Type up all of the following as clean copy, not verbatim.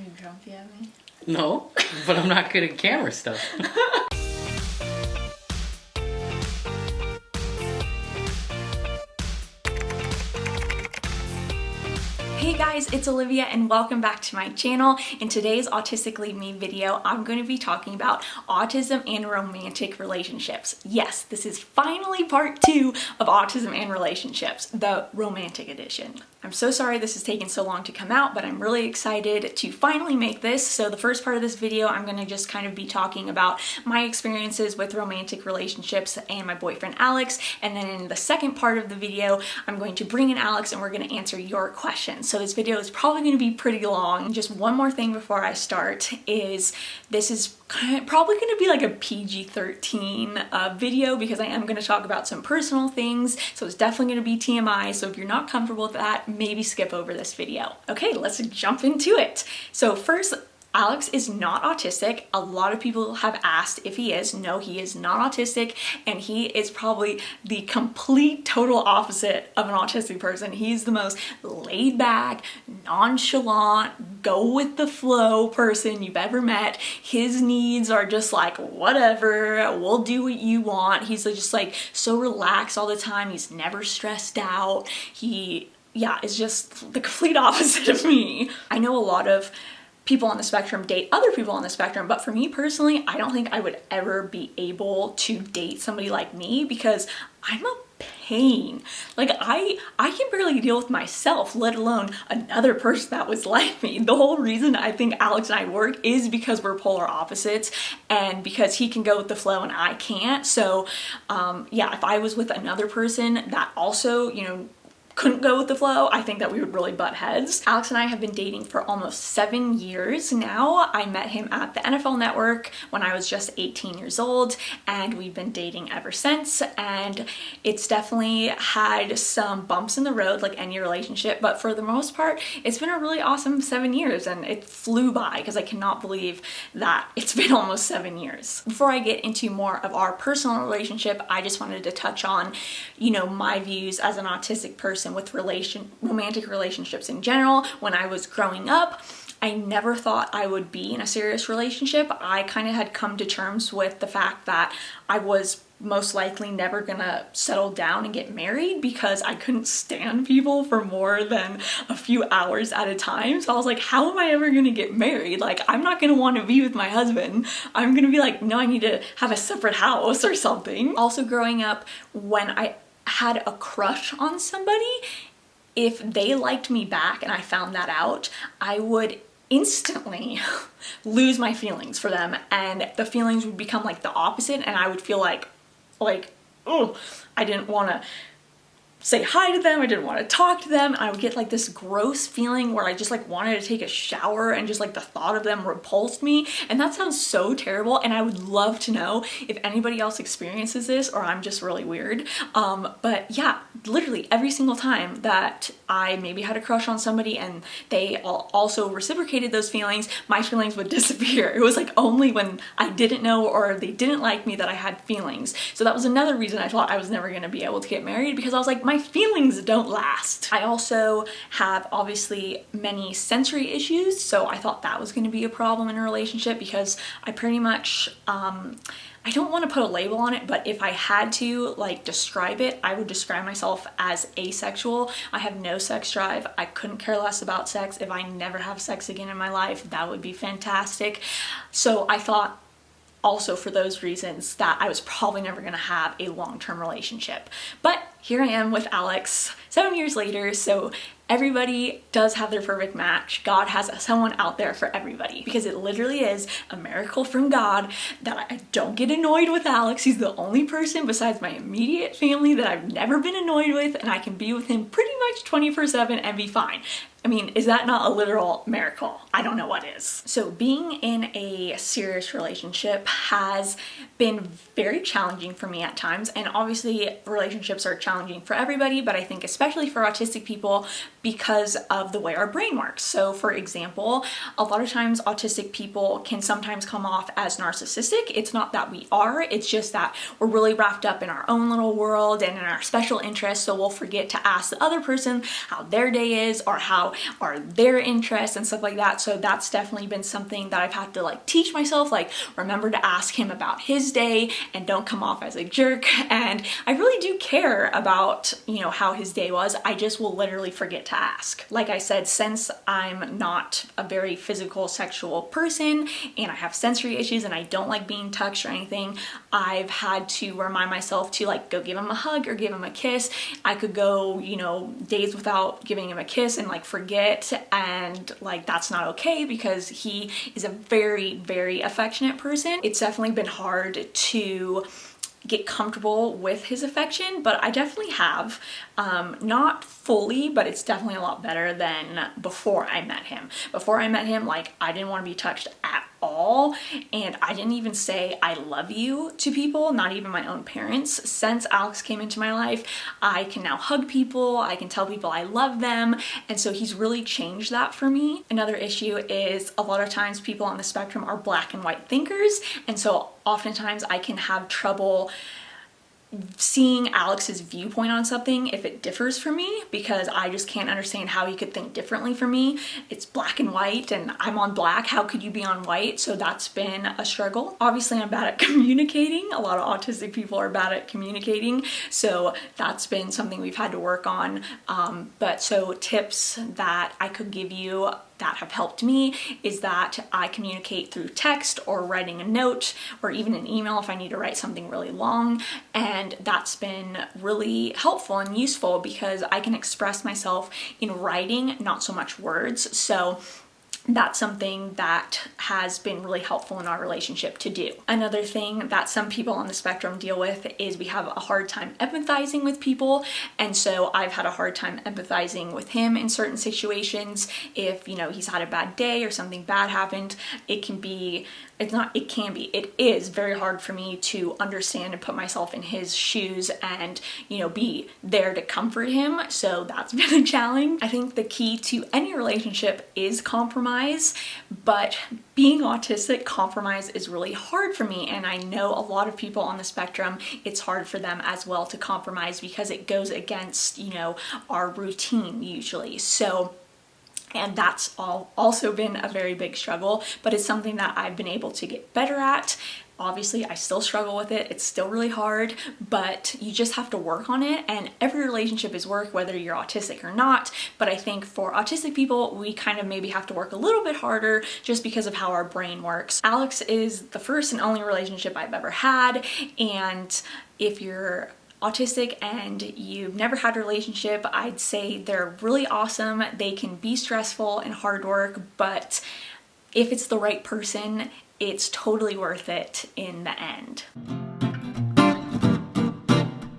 you grumpy at me? No, but I'm not good at camera stuff. Hey guys, it's Olivia and welcome back to my channel. In today's Autistic Leave Me video, I'm going to be talking about autism and romantic relationships. Yes, this is finally part 2 of Autism and Relationships, the romantic edition. I'm so sorry this has taken so long to come out, but I'm really excited to finally make this. So the first part of this video, I'm going to just kind of be talking about my experiences with romantic relationships and my boyfriend Alex. And then in the second part of the video, I'm going to bring in Alex and we're going to answer your questions. So this video is probably going to be pretty long. Just one more thing before I start is this is probably going to be like a PG-13 video because I am going to talk about some personal things. So it's definitely going to be TMI. So if you're not comfortable with that, maybe skip over this video. Okay, let's jump into it. So first, Alex is not autistic. A lot of people have asked if he is. No, he is not autistic, and he is probably the complete total opposite of an autistic person. He's the most laid back, nonchalant, go with the flow person you've ever met. His needs are just like, whatever, we'll do what you want. He's just like so relaxed all the time. He's never stressed out. Yeah, is just the complete opposite of me. I know a lot of people on the spectrum date other people on the spectrum, but for me personally, I don't think I would ever be able to date somebody like me because I'm a pain. Like I can barely deal with myself, let alone another person that was like me. The whole reason I think Alex and I work is because we're polar opposites and because he can go with the flow and I can't. So yeah, if I was with another person that also, couldn't go with the flow, I think that we would really butt heads. Alex and I have been dating for almost 7 years now. I met him at the NFL Network when I was just 18 years old, and we've been dating ever since. And it's definitely had some bumps in the road, like any relationship, but for the most part, it's been a really awesome 7 years, and it flew by because I cannot believe that it's been almost 7 years. Before I get into more of our personal relationship, I just wanted to touch on, my views as an autistic person with romantic relationships in general. When I was growing up, I never thought I would be in a serious relationship. I kind of had come to terms with the fact that I was most likely never gonna settle down and get married because I couldn't stand people for more than a few hours at a time. So I was like, how am I ever gonna get married? Like, I'm not gonna want to be with my husband. I'm gonna be like, no, I need to have a separate house or something. Also growing up, when I had a crush on somebody, if they liked me back and I found that out, I would instantly lose my feelings for them, and the feelings would become like the opposite, and I would feel like, oh, I didn't want to say hi to them, I didn't want to talk to them. I would get like this gross feeling where I just like wanted to take a shower, and just like the thought of them repulsed me. And that sounds so terrible, and I would love to know if anybody else experiences this or I'm just really weird. But yeah, literally every single time that I maybe had a crush on somebody and they also reciprocated those feelings, my feelings would disappear. It was like only when I didn't know or they didn't like me that I had feelings. So that was another reason I thought I was never going to be able to get married, because I was like, my feelings don't last. I also have obviously many sensory issues, so I thought that was going to be a problem in a relationship because I pretty much, I don't want to put a label on it, but if I had to describe it, I would describe myself as asexual. I have no sex drive. I couldn't care less about sex. If I never have sex again in my life, that would be fantastic. So I thought also for those reasons that I was probably never going to have a long-term relationship. But here I am with Alex 7 years later, so everybody does have their perfect match. God has someone out there for everybody, because it literally is a miracle from God that I don't get annoyed with Alex. He's the only person besides my immediate family that I've never been annoyed with, and I can be with him pretty much 24/7 and be fine. I mean, is that not a literal miracle? I don't know what is. So being in a serious relationship has been very challenging for me at times, and obviously relationships are challenging for everybody, but I think especially for autistic people because of the way our brain works. So for example, a lot of times autistic people can sometimes come off as narcissistic. It's not that we are, it's just that we're really wrapped up in our own little world and in our special interests, so we'll forget to ask the other person how their day is or how about are their interests and stuff like that. So that's definitely been something that I've had to like teach myself, like remember to ask him about his day and don't come off as a jerk. And I really do care about, you know, how his day was. I just will literally forget to ask. Like I said, since I'm not a very physical sexual person and I have sensory issues and I don't like being touched or anything, I've had to remind myself to like go give him a hug or give him a kiss. I could go, you know, days without giving him a kiss and like forget, and like that's not okay because he is a very, very affectionate person. It's definitely been hard to get comfortable with his affection, but I definitely have. Not fully, but it's definitely a lot better than before I met him. Before I met him, like I didn't want to be touched at all, and I didn't even say I love you to people, not even my own parents. Since Alex came into my life, I can now hug people, I can tell people I love them, and so he's really changed that for me. Another issue is a lot of times people on the spectrum are black and white thinkers, and so oftentimes I can have trouble seeing Alex's viewpoint on something if it differs from me, because I just can't understand how he could think differently from me. It's black and white and I'm on black, how could you be on white? So that's been a struggle. Obviously I'm bad at communicating. A lot of autistic people are bad at communicating, so that's been something we've had to work on. But so tips that I could give you that have helped me is that I communicate through text or writing a note or even an email if I need to write something really long, and that's been really helpful and useful because I can express myself in writing, not so much words. So that's something that has been really helpful in our relationship to do. Another thing that some people on the spectrum deal with is we have a hard time empathizing with people, and so I've had a hard time empathizing with him in certain situations. If, you know, he's had a bad day or something bad happened, it is very hard for me to understand and put myself in his shoes and, you know, be there to comfort him. So that's been a challenge. I think the key to any relationship is compromise, but being autistic, compromise is really hard for me. And I know a lot of people on the spectrum, it's hard for them as well to compromise because it goes against, you know, our routine usually. So, and that's also been a very big struggle, but it's something that I've been able to get better at. Obviously, I still struggle with it. It's still really hard, but you just have to work on it. And every relationship is work, whether you're autistic or not. But I think for autistic people, we kind of maybe have to work a little bit harder just because of how our brain works. Alex is the first and only relationship I've ever had. And if you're autistic and you've never had a relationship, I'd say they're really awesome. They can be stressful and hard work, but if it's the right person, it's totally worth it in the end.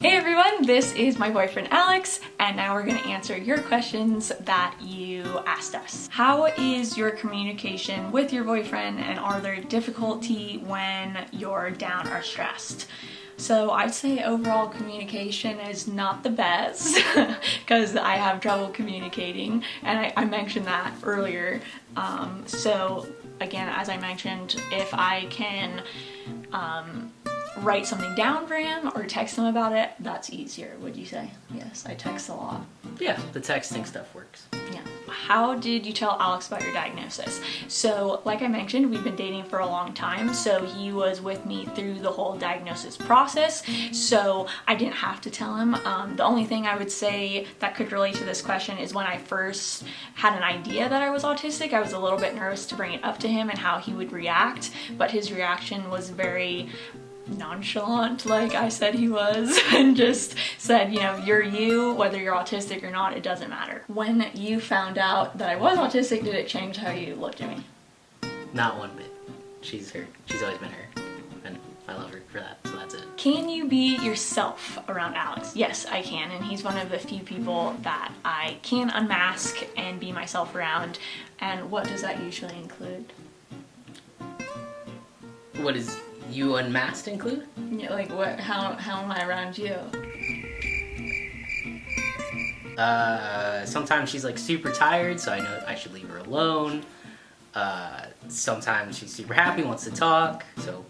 Hey everyone, this is my boyfriend Alex, and now we're gonna answer your questions that you asked us. How is your communication with your boyfriend, and are there difficulty when you're down or stressed? So I'd say overall communication is not the best because I have trouble communicating, and I mentioned that earlier. So again, as I mentioned, if I can write something down for him or text him about it, that's easier, would you say? Yes, I text a lot. Yeah, the texting stuff works. Yeah. How did you tell Alex about your diagnosis? So like I mentioned, we've been dating for a long time, so he was with me through the whole diagnosis process, so I didn't have to tell him. The only thing I would say that could relate to this question is when I first had an idea that I was autistic, I was a little bit nervous to bring it up to him and how he would react, but his reaction was very nonchalant, like I said he was, and just said, you know, you're you, whether you're autistic or not, it doesn't matter. When you found out that I was autistic, did it change how you looked at me? Not one bit. She's always been her, and I love her for that, so that's it. Can you be yourself around Alex? Yes, I can, and he's one of the few people that I can unmask and be myself around. And what does that usually include? What does you unmasked include? Yeah, like what? How am I around you? Sometimes she's like super tired, so I know I should leave her alone. Sometimes she's super happy, wants to talk, so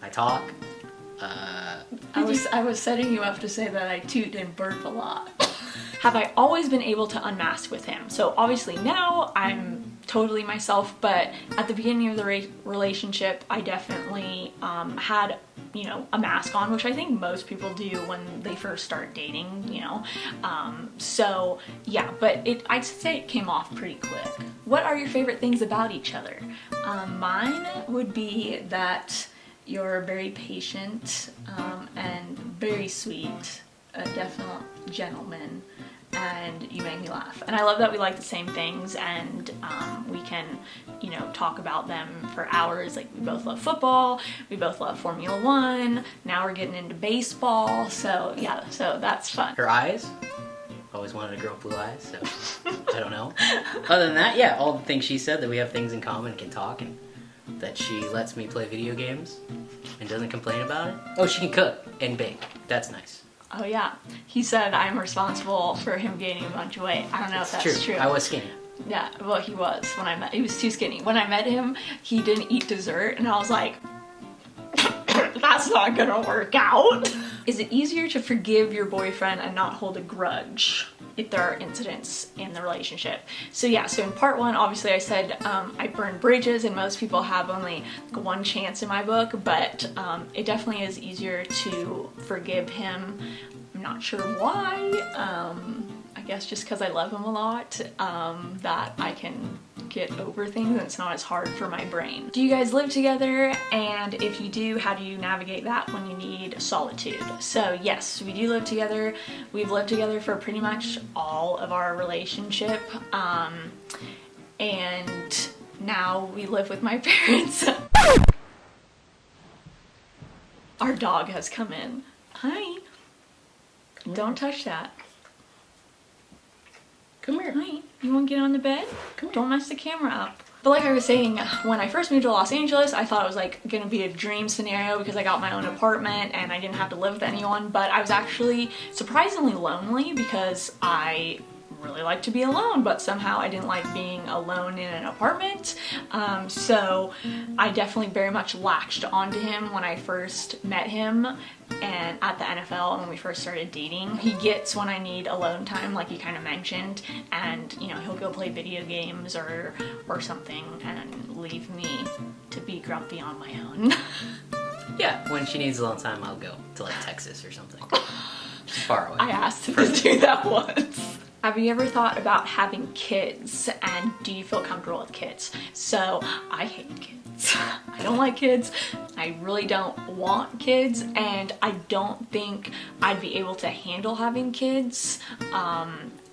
I talk. I was setting you up to say that I toot and burp a lot. have I always been able to unmask with him? So obviously now I'm totally myself, but at the beginning of the relationship, I definitely had, you know, a mask on, which I think most people do when they first start dating, you know. So yeah, but I'd say it came off pretty quick. What are your favorite things about each other? Mine would be that you're very patient and very sweet, a definite gentleman, and you make me laugh. And I love that we like the same things, and we can, you know, talk about them for hours. Like, we both love football, we both love Formula One, now we're getting into baseball, so yeah, so that's fun. Her eyes? Always wanted a girl with blue eyes, so I don't know. Other than that, yeah, all the things she said, that we have things in common, can talk, and that she lets me play video games and doesn't complain about it. Oh, she can cook and bake. That's nice. Oh yeah, he said I'm responsible for him gaining a bunch of weight. I don't know if that's true. I was skinny. Yeah, well, he was he was too skinny. When I met him, he didn't eat dessert, and I was like, that's not gonna work out. Is it easier to forgive your boyfriend and not hold a grudge if there are incidents in the relationship? So yeah, so in part one, obviously I said I burn bridges, and most people have only one chance in my book, but it definitely is easier to forgive him. I'm not sure why. I guess just because I love him a lot, that I can get over things and it's not as hard for my brain. Do you guys live together? And if you do, how do you navigate that when you need solitude? So yes, we do live together. We've lived together for pretty much all of our relationship. And now we live with my parents. Our dog has come in. Hi. Don't touch that. Come here. Hi. You want to get on the bed? Come here. Don't mess the camera up. But like I was saying, when I first moved to Los Angeles, I thought it was like gonna be a dream scenario because I got my own apartment and I didn't have to live with anyone, but I was actually surprisingly lonely because I really like to be alone, but somehow I didn't like being alone in an apartment. So I definitely very much latched onto him when I first met him and at the NFL when we first started dating. He gets when I need alone time, like you kind of mentioned, and you know, he'll go play video games or something and leave me to be grumpy on my own. Yeah, when she needs alone time, I'll go to like Texas or something. Far away. I asked him to do that once. Have you ever thought about having kids, and do you feel comfortable with kids? So I hate kids. I don't like kids. I really don't want kids, and I don't think I'd be able to handle having kids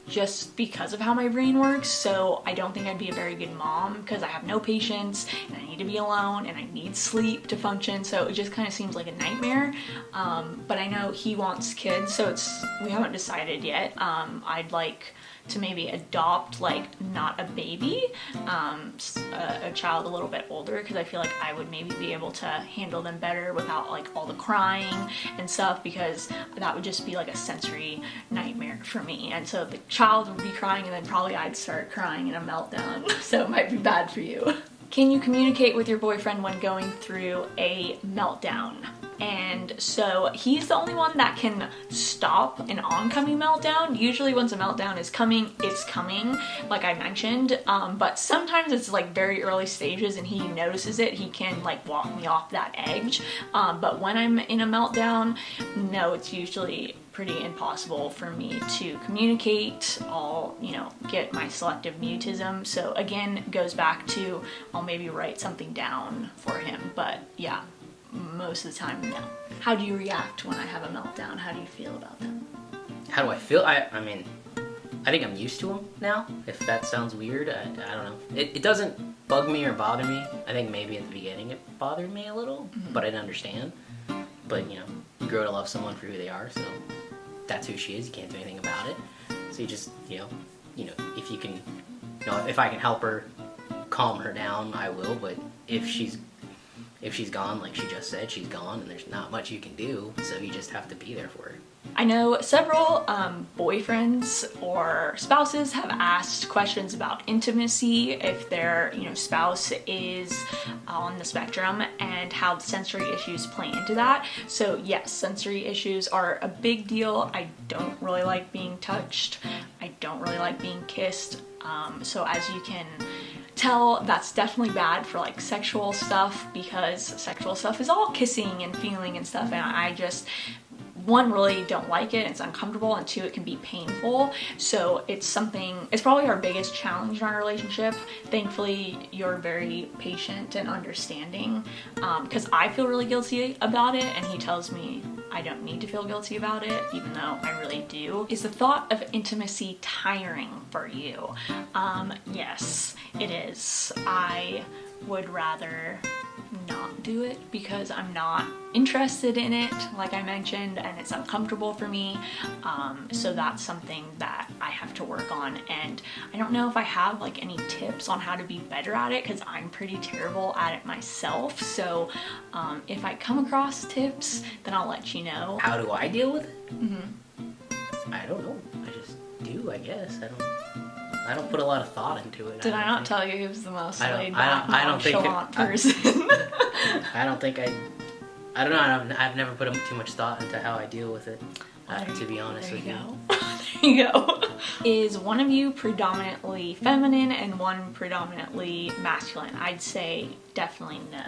just because of how my brain works. So I don't think I'd be a very good mom because I have no patience and I need to be alone and I need sleep to function. So it just kind of seems like a nightmare. But I know he wants kids, so we haven't decided yet. I'd like to maybe adopt, like, not a baby, a child a little bit older, because I feel like I would maybe be able to handle them better without like all the crying and stuff, because that would just be like a sensory nightmare for me. And so the child would be crying and then probably I'd start crying in a meltdown. So it might be bad for you. Can you communicate with your boyfriend when going through a meltdown? And so he's the only one that can stop an oncoming meltdown. Usually once a meltdown is coming, it's coming, like I mentioned. But sometimes it's like very early stages and he notices it. He can like walk me off that edge. But when I'm in a meltdown, no, it's usually pretty impossible for me to communicate. I'll, get my selective mutism. So again, goes back to I'll maybe write something down for him. But yeah, most of the time, no. How do you react when I have a meltdown? How do you feel about them? How do I feel? I mean, I think I'm used to them now, if that sounds weird. I don't know. It doesn't bug me or bother me. I think maybe in the beginning it bothered me a little, but I didn't understand. But, you grow to love someone for who they are, so that's who she is. You can't do anything about it. So you just, if you can, if I can help her calm her down, I will. But if she's if she's gone, like she just said, she's gone and there's not much you can do, so you just have to be there for her. I know several boyfriends or spouses have asked questions about intimacy if their spouse is on the spectrum and how the sensory issues play into that. So yes, sensory issues are a big deal. I don't really like being touched. I don't really like being kissed. So as you can tell, that's definitely bad for like sexual stuff, because sexual stuff is all kissing and feeling and stuff, and I just, one, really don't like it, it's uncomfortable, and two, it can be painful. So it's probably our biggest challenge in our relationship. Thankfully, you're very patient and understanding, because I feel really guilty about it, and he tells me I don't need to feel guilty about it, even though I really do. Is the thought of intimacy tiring for you? Yes, it is. I would rather not do it because I'm not interested in it, like I mentioned, and it's uncomfortable for me. So that's something that I have to work on, and I don't know if I have like any tips on how to be better at it, because I'm pretty terrible at it myself. So if I come across tips, then I'll let you know. How do I deal with it? I don't know. I just do, I guess. I don't put a lot of thought into it. Did I not tell you he was the most laid back, I don't think person? I don't think I don't know. I've never put too much thought into how I deal with it, to be honest with you. There you go. Is one of you predominantly feminine and one predominantly masculine? I'd say definitely no.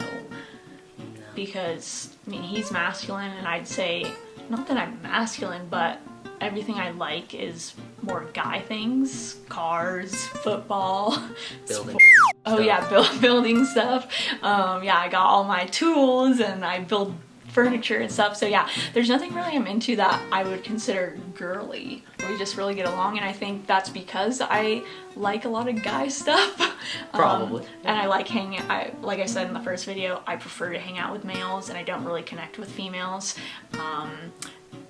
Because, I mean, he's masculine, and I'd say, not that I'm masculine, but everything I like is more guy things. Cars, football, building. Oh yeah, building stuff. Yeah, I got all my tools and I build furniture and stuff. So yeah, there's nothing really I'm into that I would consider girly. We just really get along, and I think that's because I like a lot of guy stuff. Probably. And I like hanging, like I said in the first video, I prefer to hang out with males and I don't really connect with females.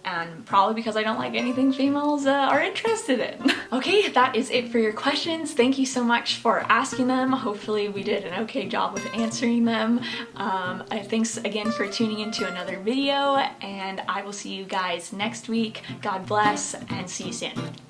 And probably because I don't like anything females are interested in. Okay, that is it for your questions. Thank you so much for asking them. Hopefully we did an okay job with answering them. Thanks again for tuning into another video, and I will see you guys next week. God bless, and see you soon.